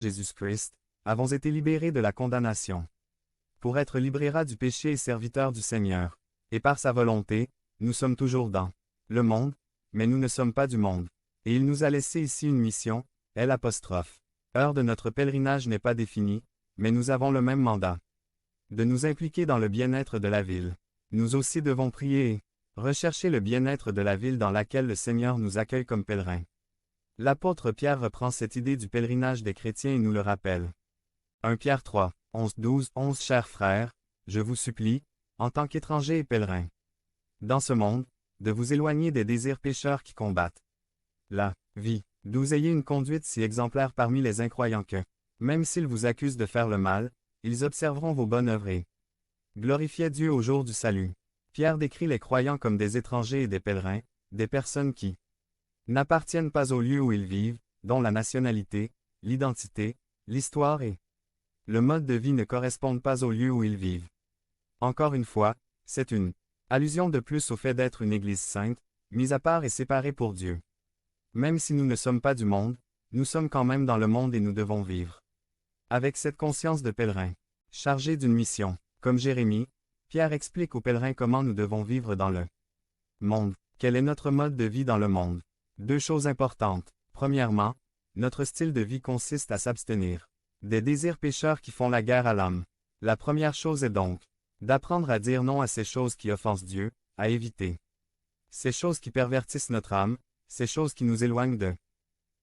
Jésus-Christ, avons été libérés de la condamnation. Pour être libérés du péché et serviteurs du Seigneur. Et par sa volonté, nous sommes toujours dans le monde, mais nous ne sommes pas du monde. Et il nous a laissé ici une mission, l'apostrophe. Heure de notre pèlerinage n'est pas définie, mais nous avons le même mandat. De nous impliquer dans le bien-être de la ville. Nous aussi devons prier et rechercher le bien-être de la ville dans laquelle le Seigneur nous accueille comme pèlerins. L'apôtre Pierre reprend cette idée du pèlerinage des chrétiens et nous le rappelle. 1 Pierre 3, 11 Chers frères, je vous supplie, en tant qu'étrangers et pèlerins, dans ce monde, de vous éloigner des désirs pécheurs qui combattent la vie. D'où ayez une conduite si exemplaire parmi les incroyants que, même s'ils vous accusent de faire le mal, ils observeront vos bonnes œuvres et glorifiez Dieu au jour du salut. Pierre décrit les croyants comme des étrangers et des pèlerins, des personnes qui n'appartiennent pas au lieu où ils vivent, dont la nationalité, l'identité, l'histoire et le mode de vie ne correspondent pas au lieu où ils vivent. Encore une fois, c'est une allusion de plus au fait d'être une Église sainte, mise à part et séparée pour Dieu. Même si nous ne sommes pas du monde, nous sommes quand même dans le monde et nous devons vivre avec cette conscience de pèlerin, chargé d'une mission. Comme Jérémie, Pierre explique aux pèlerins comment nous devons vivre dans le monde. Quel est notre mode de vie dans le monde? Deux choses importantes. Premièrement, notre style de vie consiste à s'abstenir des désirs pécheurs qui font la guerre à l'âme. La première chose est donc d'apprendre à dire non à ces choses qui offensent Dieu, à éviter ces choses qui pervertissent notre âme, ces choses qui nous éloignent de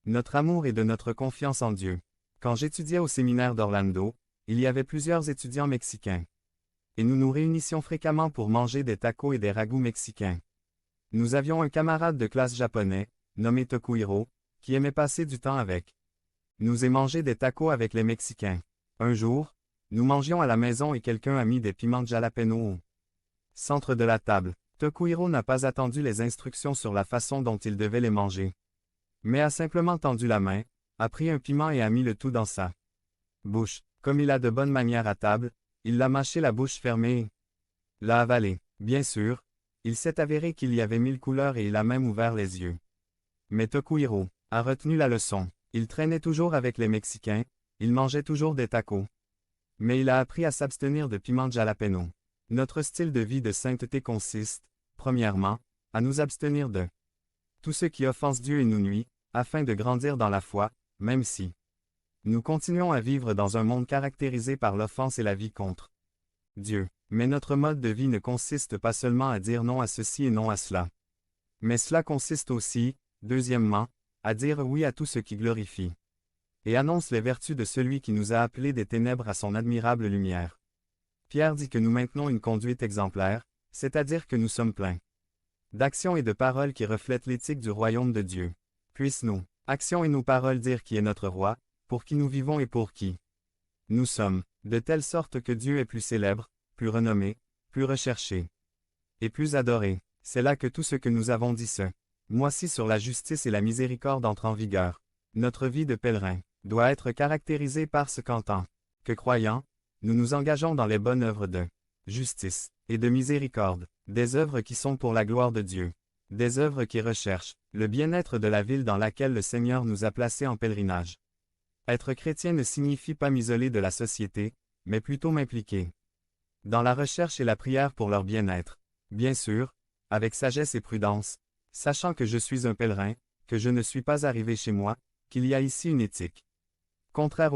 notre amour et de notre confiance en Dieu. Quand j'étudiais au séminaire d'Orlando, il y avait plusieurs étudiants mexicains. Et nous nous réunissions fréquemment pour manger des tacos et des ragoûts mexicains. Nous avions un camarade de classe japonais, nommé Tokuhiro, qui aimait passer du temps avec nous et manger des tacos avec les Mexicains. Un jour, nous mangions à la maison et quelqu'un a mis des piments de jalapeno au centre de la table. Tokuhiro n'a pas attendu les instructions sur la façon dont il devait les manger, mais a simplement tendu la main, a pris un piment et a mis le tout dans sa bouche. Comme il a de bonnes manières à table, il l'a mâché la bouche fermée et l'a avalé. Bien sûr, il s'est avéré qu'il y avait 1000 couleurs et il a même ouvert les yeux. Mais Tokuhiro a retenu la leçon. Il traînait toujours avec les Mexicains, il mangeait toujours des tacos. Mais il a appris à s'abstenir de piment de jalapeno. Notre style de vie de sainteté consiste, premièrement, à nous abstenir de tout ce qui offense Dieu et nous nuit, afin de grandir dans la foi, même si nous continuons à vivre dans un monde caractérisé par l'offense et la vie contre Dieu. Mais notre mode de vie ne consiste pas seulement à dire non à ceci et non à cela. Mais cela consiste aussi, deuxièmement, à dire oui à tout ce qui glorifie et annonce les vertus de celui qui nous a appelés des ténèbres à son admirable lumière. Pierre dit que nous maintenons une conduite exemplaire, c'est-à-dire que nous sommes pleins d'actions et de paroles qui reflètent l'éthique du royaume de Dieu. Puissent nos actions et nos paroles dire qui est notre roi, pour qui nous vivons et pour qui nous sommes, de telle sorte que Dieu est plus célèbre, plus renommé, plus recherché et plus adoré. C'est là que tout ce que nous avons dit ce mois-ci sur la justice et la miséricorde entre en vigueur. Notre vie de pèlerin doit être caractérisée par ce qu'en tant que croyants, nous nous engageons dans les bonnes œuvres de justice et de miséricorde, des œuvres qui sont pour la gloire de Dieu, des œuvres qui recherchent le bien-être de la ville dans laquelle le Seigneur nous a placés en pèlerinage. Être chrétien ne signifie pas m'isoler de la société, mais plutôt m'impliquer dans la recherche et la prière pour leur bien-être. Bien sûr, avec sagesse et prudence, sachant que je suis un pèlerin, que je ne suis pas arrivé chez moi, qu'il y a ici une éthique contraire